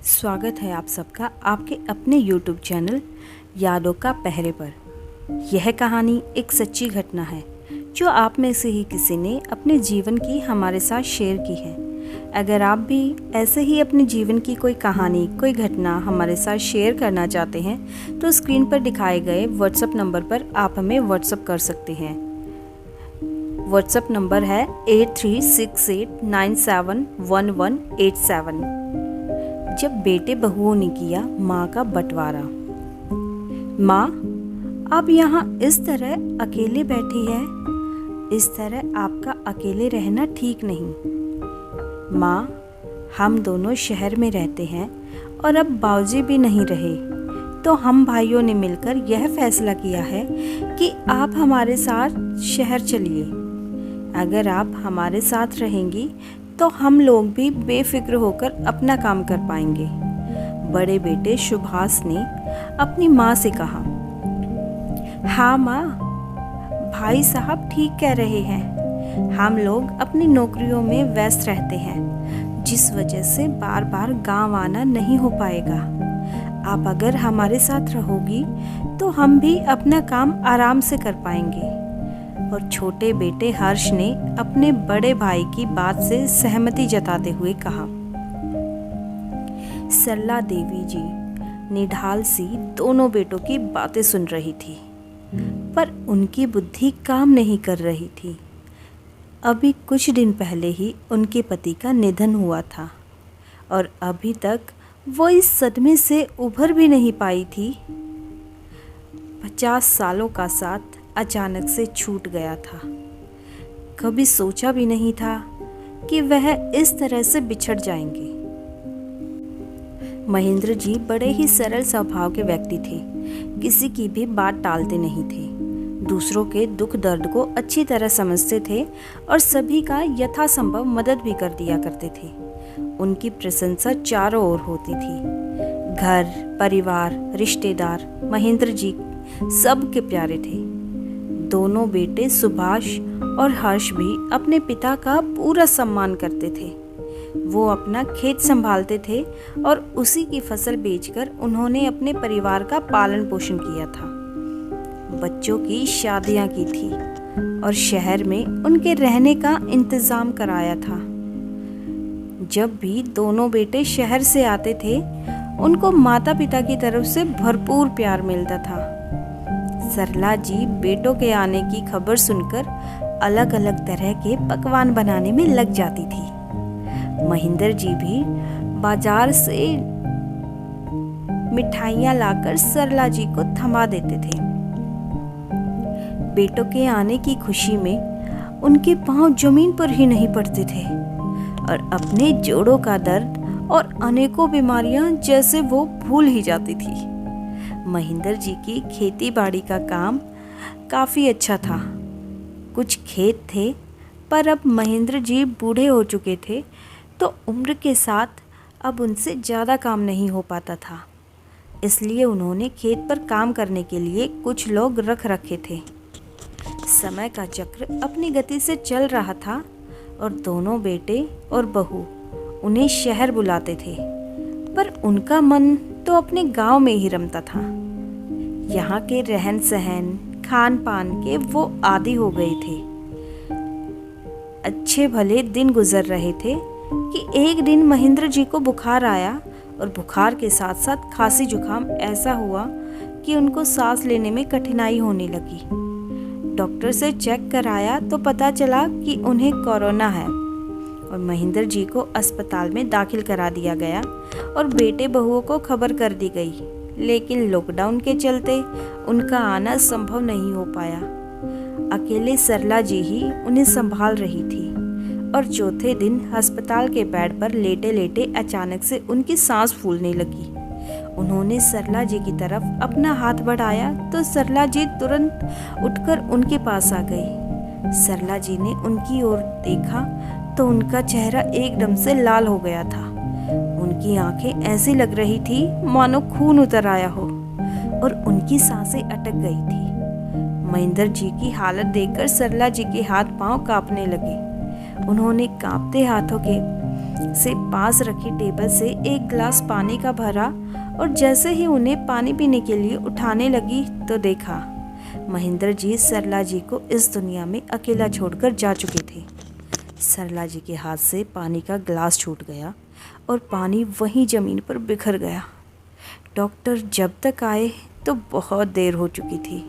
स्वागत है आप सबका आपके अपने YouTube चैनल यादों का पहरे पर। यह कहानी एक सच्ची घटना है जो आप में से ही किसी ने अपने जीवन की हमारे साथ शेयर की है। अगर आप भी ऐसे ही अपने जीवन की कोई कहानी, कोई घटना हमारे साथ शेयर करना चाहते हैं तो स्क्रीन पर दिखाए गए व्हाट्सएप नंबर पर आप हमें व्हाट्सएप कर सकते हैं। व्हाट्सएप नंबर है 8368971187। जब बेटे बहुओं ने किया माँ का बंटवारा। माँ, आप यहाँ इस तरह अकेले बैठी हैं, इस तरह आपका अकेले रहना ठीक नहीं। माँ, हम दोनों शहर में रहते हैं और अब बाबूजी भी नहीं रहे, तो हम भाइयों ने मिलकर यह फैसला किया है कि आप हमारे साथ शहर चलिए। अगर आप हमारे साथ रहेंगी तो हम लोग भी बेफिक्र होकर अपना काम कर पाएंगे। बड़े बेटे सुभाष ने अपनी माँ से कहा। हाँ माँ, भाई साहब ठीक कह रहे हैं। हम लोग अपनी नौकरियों में व्यस्त रहते हैं, जिस वजह से बार बार गांव आना नहीं हो पाएगा। आप अगर हमारे साथ रहोगी तो हम भी अपना काम आराम से कर पाएंगे। और छोटे बेटे हर्ष ने अपने बड़े भाई की बात से सहमति जताते हुए कहा। सरला देवी जी निढाल सी दोनों बेटों की बातें सुन रही थी, पर उनकी बुद्धि काम नहीं कर रही थी। अभी कुछ दिन पहले ही उनके पति का निधन हुआ था और अभी तक वो इस सदमे से उभर भी नहीं पाई थी। 50 सालों का साथ अचानक से छूट गया था। कभी सोचा भी नहीं था कि वह इस तरह से बिछड़ जाएंगे। महेंद्र जी बड़े ही सरल स्वभाव के व्यक्ति थे, किसी की भी बात टालते नहीं थे, दूसरों के दुख दर्द को अच्छी तरह समझते थे और सभी का यथासंभव मदद भी कर दिया करते थे। उनकी प्रशंसा चारों ओर होती थी। घर, परिवार, रिश्तेदार महेंद्र जी सबके प्यारे थे। दोनों बेटे सुभाष और हर्ष भी अपने पिता का पूरा सम्मान करते थे। वो अपना खेत संभालते थे और उसी की फसल बेचकर उन्होंने अपने परिवार का पालन पोषण किया था। बच्चों की शादियां की थी और शहर में उनके रहने का इंतजाम कराया था। जब भी दोनों बेटे शहर से आते थे, उनको माता पिता की तरफ से भरपूर प्यार मिलता था। सरला जी बेटों के आने की खबर सुनकर अलग अलग तरह के पकवान बनाने में लग जाती थी। महेंद्र जी भी बाजार से मिठाइयाँ लाकर सरला जी को थमा देते थे। बेटों के आने की खुशी में उनके पांव जमीन पर ही नहीं पड़ते थे और अपने जोड़ों का दर्द और अनेकों बीमारियां जैसे वो भूल ही जाती थी। महेंद्र जी की खेती बाड़ी का काम काफ़ी अच्छा था। कुछ खेत थे, पर अब महेंद्र जी बूढ़े हो चुके थे, तो उम्र के साथ अब उनसे ज़्यादा काम नहीं हो पाता था। इसलिए उन्होंने खेत पर काम करने के लिए कुछ लोग रख रखे थे। समय का चक्र अपनी गति से चल रहा था और दोनों बेटे और बहू उन्हें शहर बुलाते थे, पर उनका मन तो अपने गांव में ही रमता था। यहाँ के रहन सहन, खान पान के वो आदी हो गए थे। अच्छे भले दिन गुजर रहे थे कि एक दिन महेंद्र जी को बुखार आया और बुखार के साथ साथ खांसी जुकाम ऐसा हुआ कि उनको सांस लेने में कठिनाई होने लगी। डॉक्टर से चेक कराया तो पता चला कि उन्हें कोरोना है और महेंद्र जी को अस्पताल में दाखिल करा दिया गया और बेटे बहुओं को खबर कर दी गई। लेकिन लॉकडाउन के चलते उनका आना संभव नहीं हो पाया। अकेले सरला जी ही उन्हें संभाल रही थी और चौथे दिन अस्पताल के बेड पर लेटे लेटे अचानक से उनकी सांस फूलने लगी। उन्होंने सरला जी की तरफ अपना हाथ बढ़ाया तो सरला जी तुरंत उठकर उनके पास आ गई। सरला जी ने उनकी ओर देखा तो उनका चेहरा एकदम से लाल हो गया था। उनकी आंखें ऐसी लग रही थी मानो खून उतर आया हो और उनकी सांसें अटक गई थी। महेंद्र जी की हालत देखकर सरला जी के हाथ पांव कांपने लगे। उन्होंने कांपते हाथों के से पास रखी टेबल से एक गिलास पानी का भरा और जैसे ही उन्हें पानी पीने के लिए उठाने लगी तो देखा महेंद्र जी सरला जी को इस दुनिया में अकेला छोड़कर जा चुके थे। सरला जी के हाथ से पानी का गिलास छूट गया और पानी वहीं ज़मीन पर बिखर गया। डॉक्टर जब तक आए तो बहुत देर हो चुकी थी।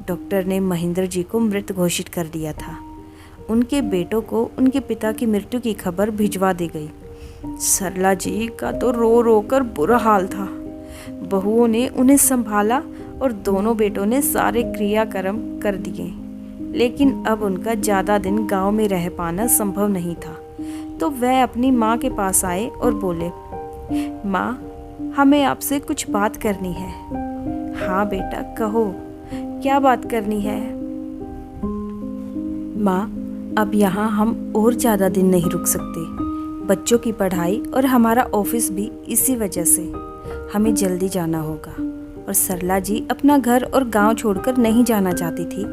डॉक्टर ने महेंद्र जी को मृत घोषित कर दिया था। उनके बेटों को उनके पिता की मृत्यु की खबर भिजवा दी गई। सरला जी का तो रो रो कर बुरा हाल था। बहुओं ने उन्हें संभाला और दोनों बेटों ने सारे क्रियाक्रम कर दिए, लेकिन अब उनका ज़्यादा दिन गांव में रह पाना संभव नहीं था। तो वह अपनी माँ के पास आए और बोले, माँ, हमें आपसे कुछ बात करनी है। हाँ बेटा, कहो, क्या बात करनी है? माँ, अब यहाँ हम और ज़्यादा दिन नहीं रुक सकते। बच्चों की पढ़ाई और हमारा ऑफिस भी इसी वजह से हमें जल्दी जाना होगा। और सरला जी अपना घर और गांव छोड़कर नहीं जाना चाहती थी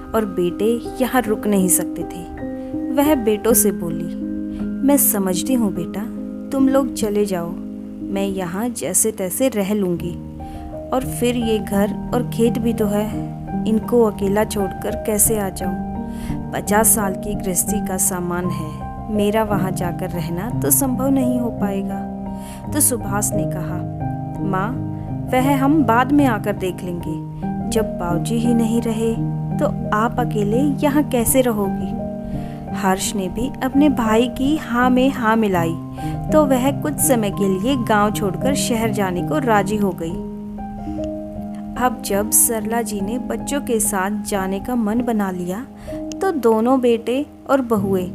और बेटे यहाँ रुक नहीं सकते थे। वह बेटों से बोली, मैं समझती हूँ बेटा, तुम लोग चले जाओ, मैं यहाँ जैसे तैसे रह लूँगी। और फिर ये घर और खेत भी तो है, इनको अकेला छोड़कर कैसे आ जाऊँ? 50 साल की गृहस्थी का सामान है, मेरा वहाँ जाकर रहना तो संभव नहीं हो पाएगा। तो सुभाष ने कहा, माँ, वह हम बाद में आकर देख लेंगे। जब बाबूजी ही नहीं रहे तो आप अकेले यहाँ कैसे रहोगी? हर्ष ने भी अपने भाई की हाँ में हाँ मिलाई तो वह कुछ समय के लिए गांव छोड़कर शहर जाने को राजी हो गई। अब जब सरला जी ने बच्चों के साथ जाने का मन बना लिया तो दोनों बेटे और बहुएं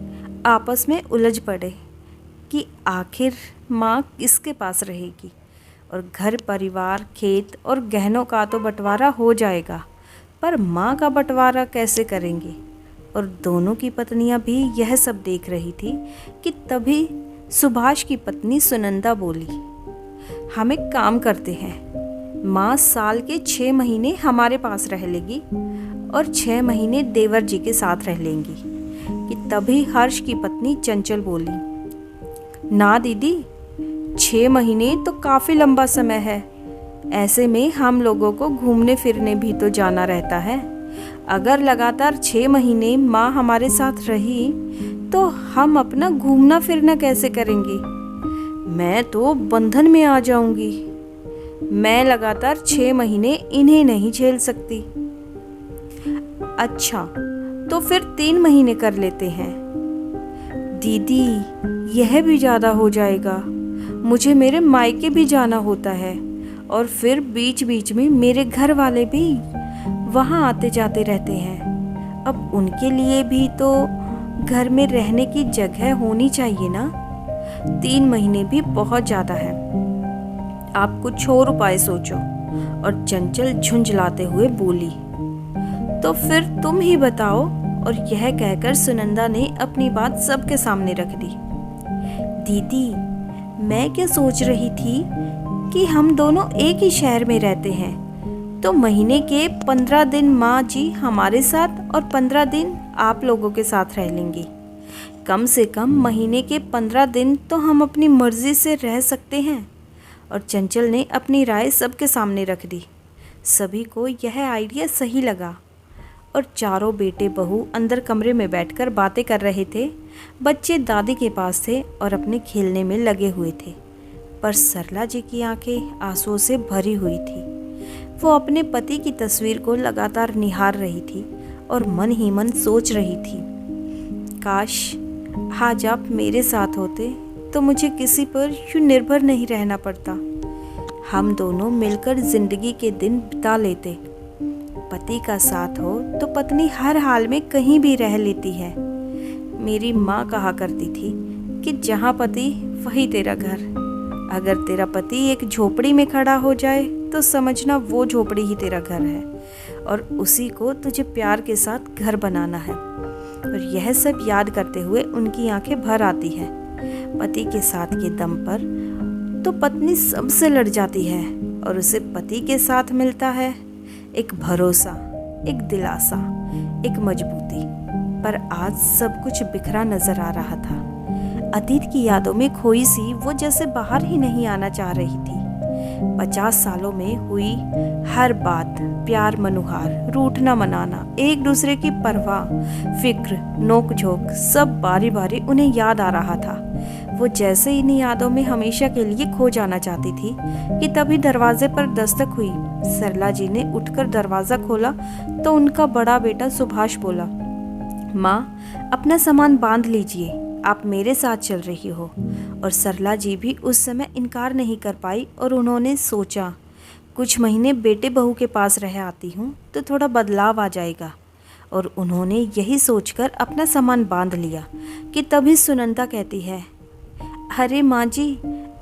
आपस में उलझ पड़े कि आखिर माँ किसके पास रहेगी। और घर परिवार, खेत और गहनों का तो बंटवारा हो जाएगा, पर माँ का बंटवारा कैसे करेंगे? और दोनों की पत्नियां भी यह सब देख रही थी कि तभी सुभाष की पत्नी सुनंदा बोली, हम एक काम करते हैं, माँ साल के 6 महीने हमारे पास रह लेगी और 6 महीने देवर जी के साथ रह लेंगी। कि तभी हर्ष की पत्नी चंचल बोली, ना दीदी, 6 महीने तो काफ़ी लंबा समय है। ऐसे में हम लोगों को घूमने फिरने भी तो जाना रहता है। अगर लगातार 6 महीने माँ हमारे साथ रही तो हम अपना घूमना फिरना कैसे करेंगे? मैं तो बंधन में आ जाऊंगी। मैं लगातार 6 महीने इन्हें नहीं झेल सकती। अच्छा, तो फिर 3 महीने कर लेते हैं। दीदी, यह भी ज़्यादा हो जाएगा। मुझे मेरे मायके भी जाना होता है और फिर बीच बीच में मेरे घर वाले भी वहाँ आते जाते रहते हैं। अब उनके लिए भी तो घर में रहने की जगह होनी चाहिए ना। 3 महीने भी बहुत ज़्यादा है। आप कुछ और उपाय सोचो। और चंचल झुंझलाते हुए बोली, तो फिर तुम ही बताओ। और यह कहकर सुनंदा ने अपनी बात सबके सामने रख दी। दीदी, मैं क्या सोच रही थी कि हम दोनों एक ही शहर में रहते हैं, तो महीने के 15 दिन माँ जी हमारे साथ और 15 दिन आप लोगों के साथ रह लेंगे। कम से कम महीने के 15 दिन तो हम अपनी मर्जी से रह सकते हैं। और चंचल ने अपनी राय सबके सामने रख दी। सभी को यह आइडिया सही लगा और चारों बेटे बहू अंदर कमरे में बैठकर बातें कर रहे थे। बच्चे दादी के पास थे और अपने खेलने में लगे हुए थे, पर सरला जी की आंखें आंसुओं से भरी हुई थी। वो अपने पति की तस्वीर को लगातार निहार रही थी और मन ही मन सोच रही थी, काश आज आप मेरे साथ होते तो मुझे किसी पर यूँ निर्भर नहीं रहना पड़ता। हम दोनों मिलकर जिंदगी के दिन बिता लेते। पति का साथ हो तो पत्नी हर हाल में कहीं भी रह लेती है। मेरी माँ कहा करती थी कि जहाँ पति वही तेरा घर। अगर तेरा पति एक झोपड़ी में खड़ा हो जाए तो समझना वो झोपड़ी ही तेरा घर है और उसी को तुझे प्यार के साथ घर बनाना है। और यह सब याद करते हुए उनकी आंखें भर आती हैं। पति के साथ के दम पर तो पत्नी सबसे लड़ जाती है और उसे पति के साथ मिलता है एक भरोसा, एक दिलासा, एक मजबूती। पर आज सब कुछ बिखरा नजर आ रहा था। अतीत की यादों में खोई सी वो जैसे बाहर ही नहीं आना चाह रही थी। 50 सालों में हुई हर बात, प्यार मनुहार, रूठना मनाना, एक दूसरे की परवाह, फिक्र, नोक झोंक, सब बारी बारी उन्हें याद आ रहा था। वो जैसे इन्हीं यादों में हमेशा के लिए खो जाना चाहती थी कि तभी दरवाजे पर दस्तक हुई। सरला जी ने उठकर दरवाज़ा खोला तो उनका बड़ा बेटा सुभाष बोला, माँ अपना सामान बांध लीजिए, आप मेरे साथ चल रही हो। और सरला जी भी उस समय इनकार नहीं कर पाई और उन्होंने सोचा कुछ महीने बेटे बहू के पास रह आती हूँ तो थोड़ा बदलाव आ जाएगा। और उन्होंने यही सोचकर अपना सामान बांध लिया कि तभी सुनंदा कहती है, अरे माँ जी,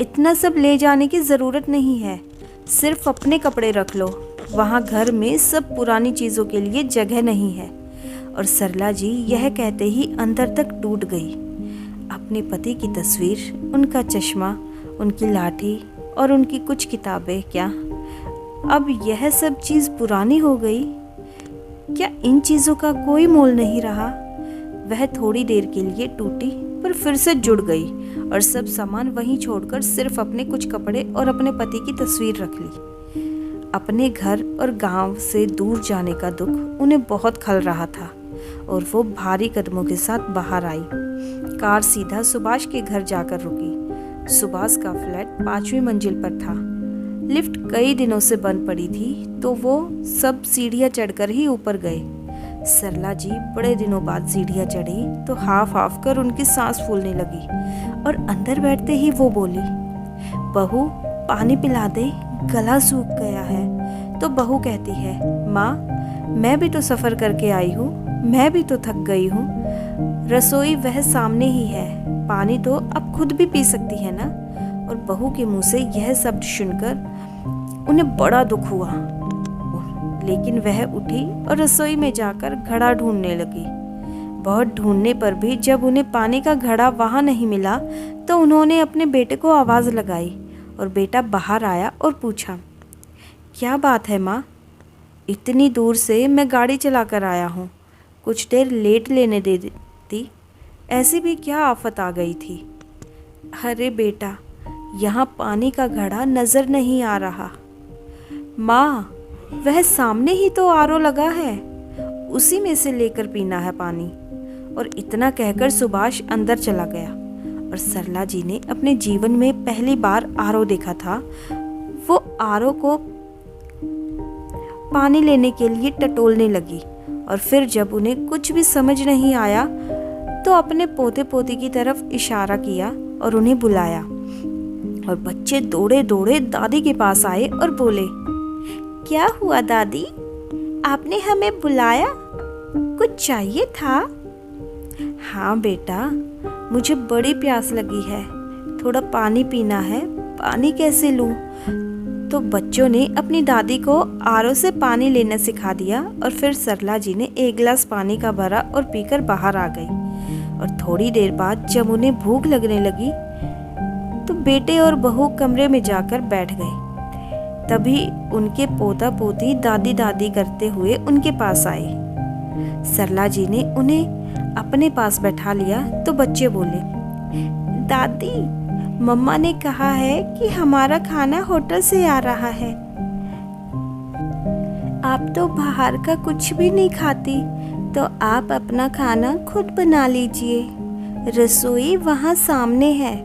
इतना सब ले जाने की ज़रूरत नहीं है, सिर्फ अपने कपड़े रख लो, वहाँ घर में सब पुरानी चीज़ों के लिए जगह नहीं है। और सरला जी यह कहते ही अंदर तक टूट गई। अपने पति की तस्वीर, उनका चश्मा, उनकी लाठी और उनकी कुछ किताबें, क्या अब यह सब चीज़ पुरानी हो गई? क्या इन चीज़ों का कोई मोल नहीं रहा? वह थोड़ी देर के लिए टूटी पर फिर से जुड़ गई और सब सामान वहीं छोड़कर सिर्फ अपने कुछ कपड़े और अपने पति की तस्वीर रख ली। अपने घर और गांव से दूर जाने का दुख उन्हें बहुत खल रहा था और वो भारी कदमों के साथ बाहर आई। कार सीधा सुभाष के घर जाकर रुकी। सुभाष का फ्लैट 5वीं मंजिल पर था। लिफ्ट कई दिनों से बंद पड़ी थी तो वो सब सीढ़ियाँ चढ़कर ही ऊपर गए। सरला जी बड़े दिनों बाद सीढ़ियाँ चढ़ी तो हाफ हाफ कर उनकी सांस फूलने लगी और अंदर बैठते ही वो बोली, बहू पानी पिला दे, गला सूख गया है। तो बहू कहती है, माँ मैं भी तो सफ़र करके आई हूँ, मैं भी तो थक गई हूँ। रसोई वह सामने ही है, पानी तो अब खुद भी पी सकती है ना। और बहू के मुंह से यह शब्द सुनकर उन्हें बड़ा दुख हुआ, लेकिन वह उठी और रसोई में जाकर घड़ा ढूंढने लगी। बहुत ढूंढने पर भी जब उन्हें पानी का घड़ा वहाँ नहीं मिला तो उन्होंने अपने बेटे को आवाज़ लगाई और बेटा बाहर आया और पूछा, क्या बात है माँ? इतनी दूर से मैं गाड़ी चला कर आया हूँ, कुछ देर लेट लेने दे देती, ऐसी भी क्या आफत आ गई थी? अरे बेटा, यहाँ पानी का घड़ा नज़र नहीं आ रहा। माँ वह सामने ही तो आरओ लगा है, उसी में से लेकर पीना है पानी। और इतना कहकर सुभाष अंदर चला गया और सरला जी ने अपने जीवन में पहली बार आरओ देखा था। वो आरओ को पानी लेने के लिए टटोलने लगी और फिर जब उन्हें कुछ भी समझ नहीं आया तो अपने पोते पोती की तरफ इशारा किया और उन्हें बुलाया। और बच्चे दौड़े दौड़े दादी के पास आए और बोले, क्या हुआ दादी, आपने हमें बुलाया, कुछ चाहिए था? हाँ बेटा, मुझे बड़ी प्यास लगी है, थोड़ा पानी पीना है, पानी कैसे लूँ? तो बच्चों ने अपनी दादी को आरओ से पानी लेना सिखा दिया और फिर सरला जी ने एक गिलास पानी का भरा और पीकर बाहर आ गई। और थोड़ी देर बाद जब उन्हें भूख लगने लगी तो बेटे और बहू कमरे में जाकर बैठ गए। तभी उनके पोता पोती दादी दादी करते हुए उनके पास आए। सरला जी ने उन्हें अपने पास बैठा लिया तो बच्चे बोले, दादी मम्मा ने कहा है कि हमारा खाना होटल से आ रहा है, आप तो बाहर का कुछ भी नहीं खाती, तो आप अपना खाना खुद बना लीजिए, रसोई वहाँ सामने है।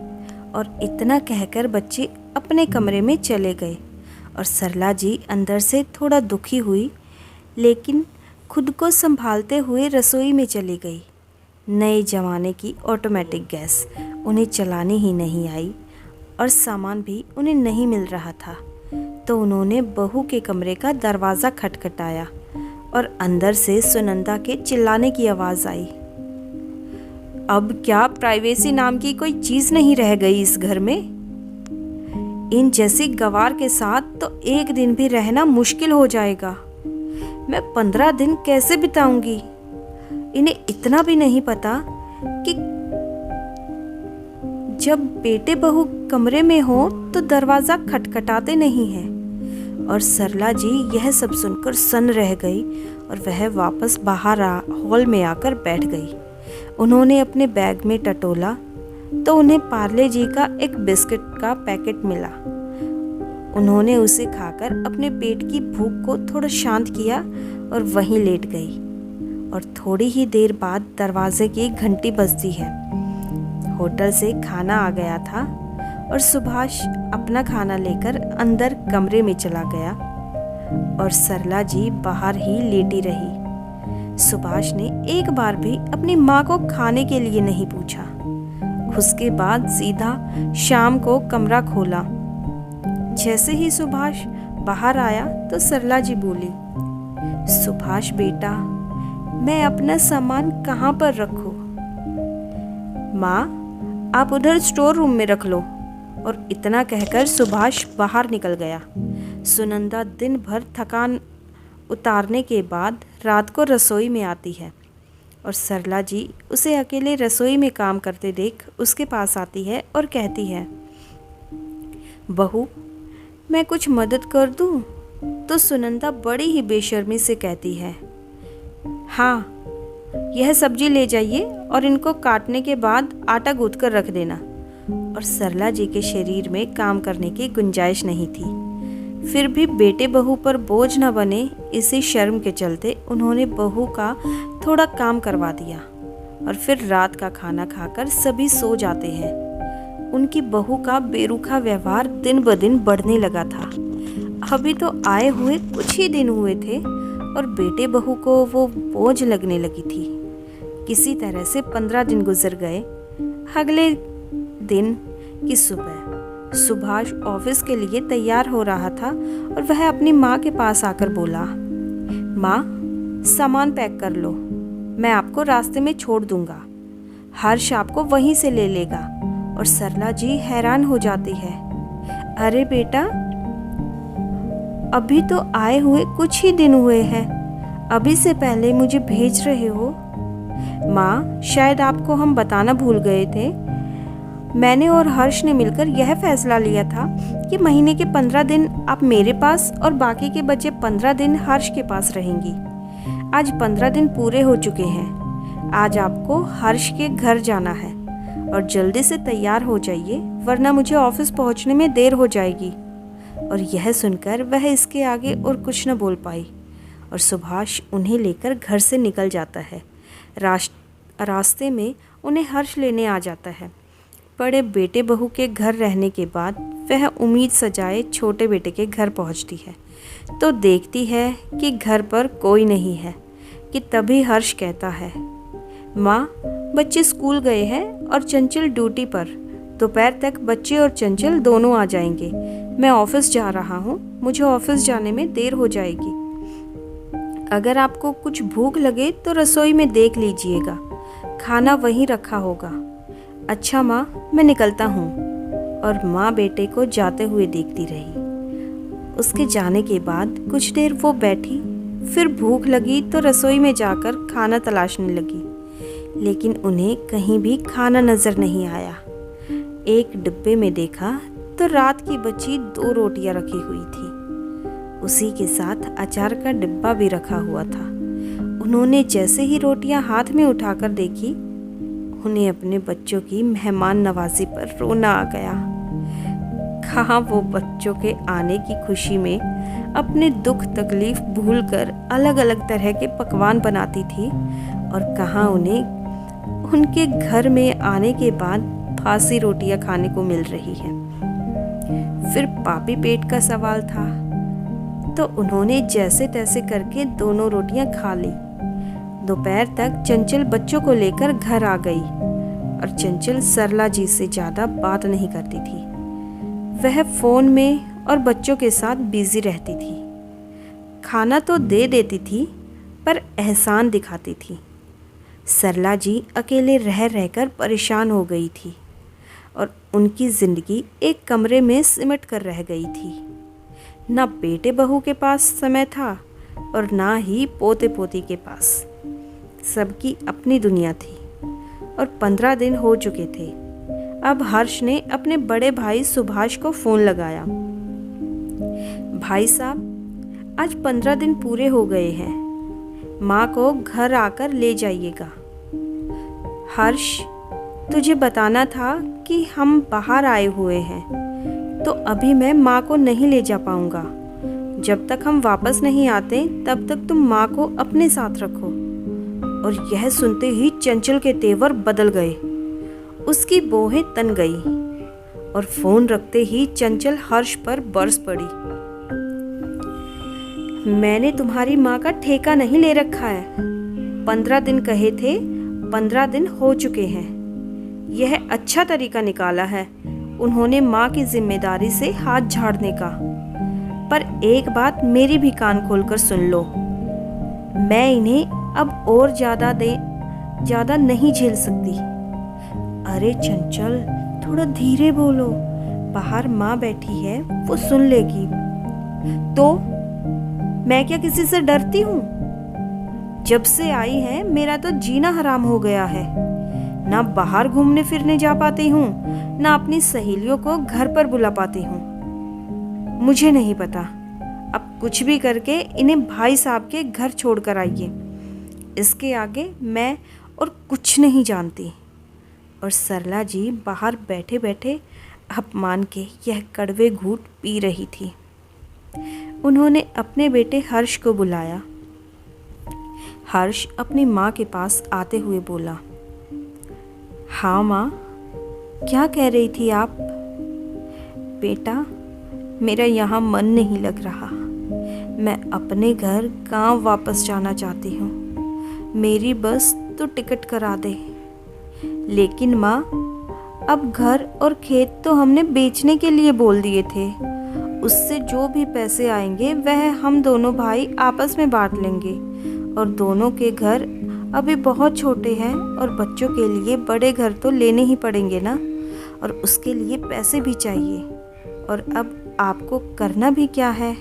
और इतना कहकर बच्चे अपने कमरे में चले गए और सरला जी अंदर से थोड़ा दुखी हुई, लेकिन खुद को संभालते हुए रसोई में चली गई। नए ज़माने की ऑटोमेटिक गैस उन्हें चलानी ही नहीं आई और सामान भी उन्हें नहीं मिल रहा था, तो उन्होंने बहू के कमरे का दरवाज़ा खटखटाया और अंदर से सुनंदा के चिल्लाने की आवाज़ आई, अब क्या प्राइवेसी नाम की कोई चीज़ नहीं रह गई इस घर में? इन जैसी गवार के साथ तो एक दिन भी रहना मुश्किल हो जाएगा। मैं 15 दिन कैसे बिताऊंगी? इन्हें इतना भी नहीं पता कि जब बेटे बहू कमरे में हो तो दरवाज़ा खटखटाते नहीं हैं। और सरला जी यह सब सुनकर सन्न रह गई और वह वापस बाहर हॉल में आकर बैठ गई। उन्होंने अपने बैग में टटोला तो उन्हें पार्ले जी का एक बिस्किट का पैकेट मिला। उन्होंने उसे खाकर अपने पेट की भूख को थोड़ा शांत किया और वहीं लेट गई। और थोड़ी ही देर बाद दरवाजे की घंटी बजती है। होटल से खाना आ गया था और सुभाष अपना खाना लेकर अंदर कमरे में चला गया और सरला जी बाहर ही लेटी रही। सुभाष ने एक बार भी अपनी माँ को खाने के लिए नहीं पूछा। उसके बाद सीधा शाम को कमरा खोला। जैसे ही सुभाष बाहर आया तो सरला जी बोली, सुभाष बेटा, मैं अपना सामान कहाँ पर रखूं? माँ, आप उधर स्टोर रूम में रख लो। और इतना कहकर सुभाष बाहर निकल गया। सुनंदा दिन भर थकान उतारने के बाद रात को रसोई में आती है और सरला जी उसे अकेले रसोई में काम करते देख उसके पास आती है और कहती है, बहू, मैं कुछ मदद कर दूं? तो सुनंदा बड़ी ही बेशर्मी से कहती है, हाँ, यह सब्जी ले जाइए और इनको काटने के बाद आटा गूंथ कर रख देना। और सरला जी के शरीर में काम करने की गुंजाइश नहीं थी। फिर भी बेटे बहू पर बोझ न बने, इसी शर्म के चलते उन्होंने बहू का थोड़ा काम करवा दिया और फिर रात का खाना खाकर सभी सो जाते हैं। उनकी बहू का बेरुखा व्यवहार दिन ब दिन बढ़ने लगा था। अभी तो आए हुए कुछ ही दिन हुए थे और बेटे बहू को वो बोझ लगने लगी थी। किसी तरह से 15 दिन गुजर गए। अगले दिन की सुबह सुभाष ऑफिस के लिए तैयार हो रहा था और वह अपनी माँ के पास आकर बोला, माँ, सामान पैक कर लो, मैं आपको रास्ते में छोड़ दूंगा। हर्ष आपको वहीं से ले लेगा। और सरला जी हैरान हो जाती है, अरे बेटा, अभी तो आए हुए कुछ ही दिन हुए हैं, अभी से पहले मुझे भेज रहे हो? माँ, शायद आपको हम बताना भूल गए थे। मैंने और हर्ष ने मिलकर यह फैसला लिया था कि महीने के 15 दिन आप मेरे पास और बाकी के बचे 15 दिन हर्ष के पास रहेंगी। आज 15 दिन पूरे हो चुके हैं। आज आपको हर्ष के घर जाना है और जल्दी से तैयार हो जाइए, वरना मुझे ऑफिस पहुंचने में देर हो जाएगी। और यह सुनकर वह इसके आगे और कुछ न बोल पाई और सुभाष उन्हें लेकर घर से निकल जाता है। रास्ते में उन्हें हर्ष लेने आ जाता है। बड़े बेटे बहू के घर रहने के बाद वह उम्मीद सजाए छोटे बेटे के घर पहुंचती है तो देखती है कि घर पर कोई नहीं है कि तभी हर्ष कहता है, माँ, बच्चे स्कूल गए हैं और चंचल ड्यूटी पर। दोपहर तक बच्चे और चंचल दोनों आ जाएंगे। मैं ऑफिस जा रहा हूँ, मुझे ऑफिस जाने में देर हो जाएगी। अगर आपको कुछ भूख लगे तो रसोई में देख लीजिएगा, खाना वहीं रखा होगा। अच्छा माँ, मैं निकलता हूँ। और माँ बेटे को जाते हुए देखती रही। उसके जाने के बाद कुछ देर वो बैठी, फिर भूख लगी तो रसोई में जाकर खाना तलाशने लगी, लेकिन उन्हें कहीं भी खाना नजर नहीं आया। एक डिब्बे में देखा तो रात की बची 2 रोटियां रखी हुई थी। उसी के साथ अचार का डिब्बा भी रखा हुआ था। उन्होंने जैसे ही रोटियां हाथ में उठाकर देखी, उन्हें अपने बच्चों की मेहमान नवाजी पर रोना आ गया। कहाँ वो बच्चों के आने की खुशी में अपने दुख तकलीफ भूलकर अलग अलग तरह के पकवान बनाती थी और कहाँ उन्हें उनके घर में आने के बाद फासी रोटियां खाने को मिल रही है। फिर पापी पेट का सवाल था तो उन्होंने जैसे तैसे करके दोनों रोटियां खा ली। दोपहर तक चंचल बच्चों को लेकर घर आ गई और चंचल सरला जी से ज़्यादा बात नहीं करती थी। वह फ़ोन में और बच्चों के साथ बिजी रहती थी। खाना तो दे देती थी पर एहसान दिखाती थी। सरला जी अकेले रह रहकर परेशान हो गई थी और उनकी ज़िंदगी एक कमरे में सिमट कर रह गई थी। ना बेटे बहू के पास समय था और ना ही पोते पोती के पास। सबकी अपनी दुनिया थी और 15 दिन हो चुके थे। अब हर्ष ने अपने बड़े भाई सुभाष को फ़ोन लगाया। भाई साहब, आज 15 दिन पूरे हो गए हैं, माँ को घर आकर ले जाइएगा। हर्ष, तुझे बताना था कि हम बाहर आए हुए हैं, तो अभी मैं माँ को नहीं ले जा पाऊँगा। जब तक हम वापस नहीं आते तब तक तुम माँ को अपने साथ रखो। और यह सुनते ही चंचल के तेवर बदल गए, उसकी बोहें तन गई और फोन रखते ही चंचल हर्ष पर बरस पड़ी। मैंने तुम्हारी माँ का ठेका नहीं ले रखा है। 15 दिन कहे थे, 15 दिन हो चुके हैं। यह अच्छा तरीका निकाला है उन्होंने माँ की जिम्मेदारी से हाथ झाड़ने का। पर एक बात मेरी भी कान खोलकर सुन लो, मैं इन्हें अब और ज़्यादा नहीं झेल सकती। अरे चंचल, थोड़ा धीरे बोलो, बाहर माँ बैठी है, वो सुन लेगी। तो मैं क्या किसी से डरती हूँ? जब से आई है मेरा तो जीना हराम हो गया है। ना बाहर घूमने फिरने जा पाती हूँ, ना अपनी सहेलियों को घर पर बुला पाती हूँ। मुझे नहीं पता, अब कुछ भी करके इन्हें भाई साहब के घर छोड़कर आइए। इसके आगे मैं और कुछ नहीं जानती। और सरला जी बाहर बैठे बैठे अपमान के यह कड़वे घूंट पी रही थी। उन्होंने अपने बेटे हर्ष को बुलाया। हर्ष अपनी माँ के पास आते हुए बोला, हाँ माँ, क्या कह रही थी आप? बेटा, मेरा यहाँ मन नहीं लग रहा। मैं अपने घर गांव वापस जाना चाहती हूँ। मेरी बस तो टिकट करा दे। लेकिन माँ, अब घर और खेत तो हमने बेचने के लिए बोल दिए थे। उससे जो भी पैसे आएंगे वह हम दोनों भाई आपस में बांट लेंगे। और दोनों के घर अभी बहुत छोटे हैं और बच्चों के लिए बड़े घर तो लेने ही पड़ेंगे ना, और उसके लिए पैसे भी चाहिए। और अब आपको करना भी क्या है?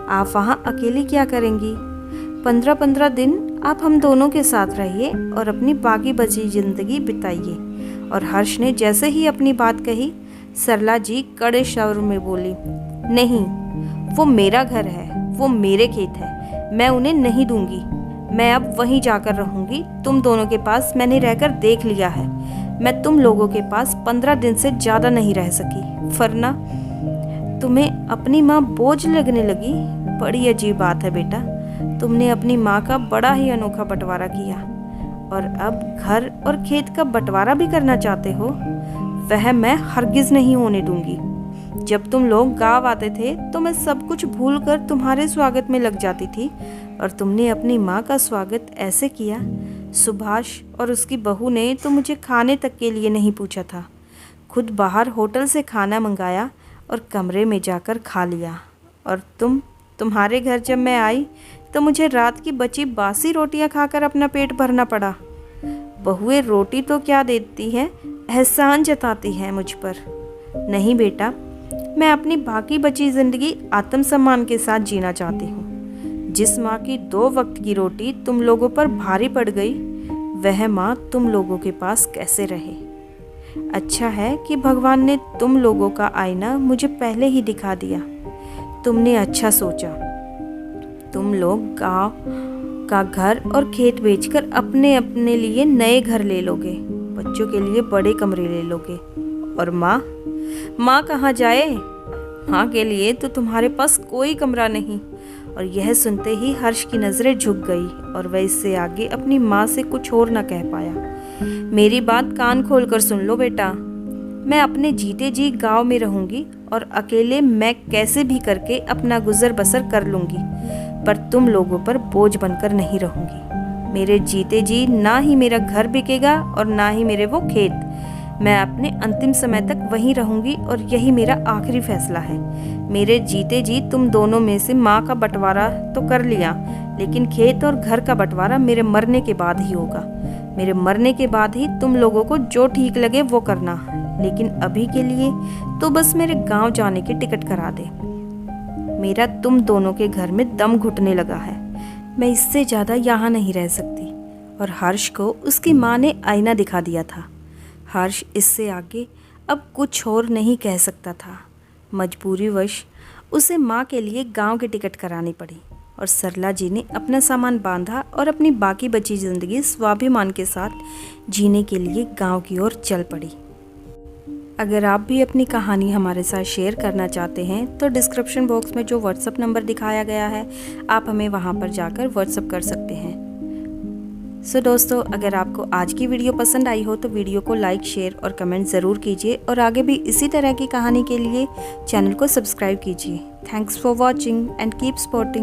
आप वहाँ अकेली क्या करेंगी? 15-15 दिन आप हम दोनों के साथ रहिए और अपनी बाकी बची ज़िंदगी बिताइए। और हर्ष ने जैसे ही अपनी बात कही, सरला जी कड़े स्वर में बोली, नहीं, वो मेरा घर है, वो मेरे खेत है, मैं उन्हें नहीं दूंगी। मैं अब वहीं जाकर रहूंगी। तुम दोनों के पास मैंने रहकर देख लिया है, मैं तुम लोगों के पास 15 दिन से ज़्यादा नहीं रह सकी। वरना तुम्हें अपनी माँ बोझ लगने लगी। बड़ी अजीब बात है बेटा, तुमने अपनी माँ का बड़ा ही अनोखा बंटवारा किया और अब घर और खेत का बंटवारा भी करना चाहते हो। वह मैं हरगिज़ नहीं होने दूंगी। जब तुम लोग गांव आते थे तो मैं सब कुछ भूलकर तुम्हारे स्वागत में लग जाती थी, और तुमने अपनी माँ का स्वागत ऐसे किया। सुभाष और उसकी बहू ने तो मुझे खाने तक के लिए नहीं पूछा था, खुद बाहर होटल से खाना मंगाया और कमरे में जाकर खा लिया। और तुम्हारे घर जब मैं आई तो मुझे रात की बची बासी रोटियां खाकर अपना पेट भरना पड़ा। बहुएं रोटी तो क्या देती हैं, एहसान जताती हैं मुझ पर। नहीं बेटा, मैं अपनी बाकी बची ज़िंदगी आत्मसम्मान के साथ जीना चाहती हूँ। जिस माँ की 2 वक्त की रोटी तुम लोगों पर भारी पड़ गई, वह माँ तुम लोगों के पास कैसे रहे? अच्छा है कि भगवान ने तुम लोगों का आईना मुझे पहले ही दिखा दिया। तुमने अच्छा सोचा। तुम लोग गांव का घर और खेत बेचकर अपने अपने लिए नए घर ले लोगे, बच्चों के लिए बड़े कमरे ले लोगे। और माँ कहाँ जाए? माँ के लिए तो तुम्हारे पास कोई कमरा नहीं। और यह सुनते ही हर्ष की नज़रें झुक गई और वह इससे आगे अपनी माँ से कुछ और न कह पाया। मेरी बात कान खोलकर सुन लो बेटा, मैं अपने जीते जी गांव में रहूंगी और अकेले मैं कैसे भी करके अपना गुजर बसर कर लूंगी, पर तुम लोगों पर बोझ बनकर नहीं रहूंगी। मेरे जीते जी ना ही मेरा घर बिकेगा और ना ही मेरे वो खेत। मैं अपने अंतिम समय तक वहीं रहूंगी और यही मेरा आखिरी फैसला है। मेरे जीते जी तुम दोनों में से माँ का बंटवारा तो कर लिया, लेकिन खेत और घर का बंटवारा मेरे मरने के बाद ही होगा। मेरे मरने के बाद ही तुम लोगों को जो ठीक लगे वो करना, लेकिन अभी के लिए तो बस मेरे गांव जाने की टिकट करा दे। मेरा तुम दोनों के घर में दम घुटने लगा है, मैं इससे ज़्यादा यहाँ नहीं रह सकती। और हर्ष को उसकी माँ ने आईना दिखा दिया था। हर्ष इससे आगे अब कुछ और नहीं कह सकता था। मजबूरीवश उसे माँ के लिए गांव की टिकट करानी पड़ी। और सरला जी ने अपना सामान बांधा और अपनी बाकी बची ज़िंदगी स्वाभिमान के साथ जीने के लिए गांव की ओर चल पड़ी। अगर आप भी अपनी कहानी हमारे साथ शेयर करना चाहते हैं तो डिस्क्रिप्शन बॉक्स में जो व्हाट्सएप नंबर दिखाया गया है आप हमें वहां पर जाकर व्हाट्सएप कर सकते हैं। सो दोस्तों, अगर आपको आज की वीडियो पसंद आई हो तो वीडियो को लाइक, शेयर और कमेंट ज़रूर कीजिए और आगे भी इसी तरह की कहानी के लिए चैनल को सब्सक्राइब कीजिए। Thanks for watching and keep supporting.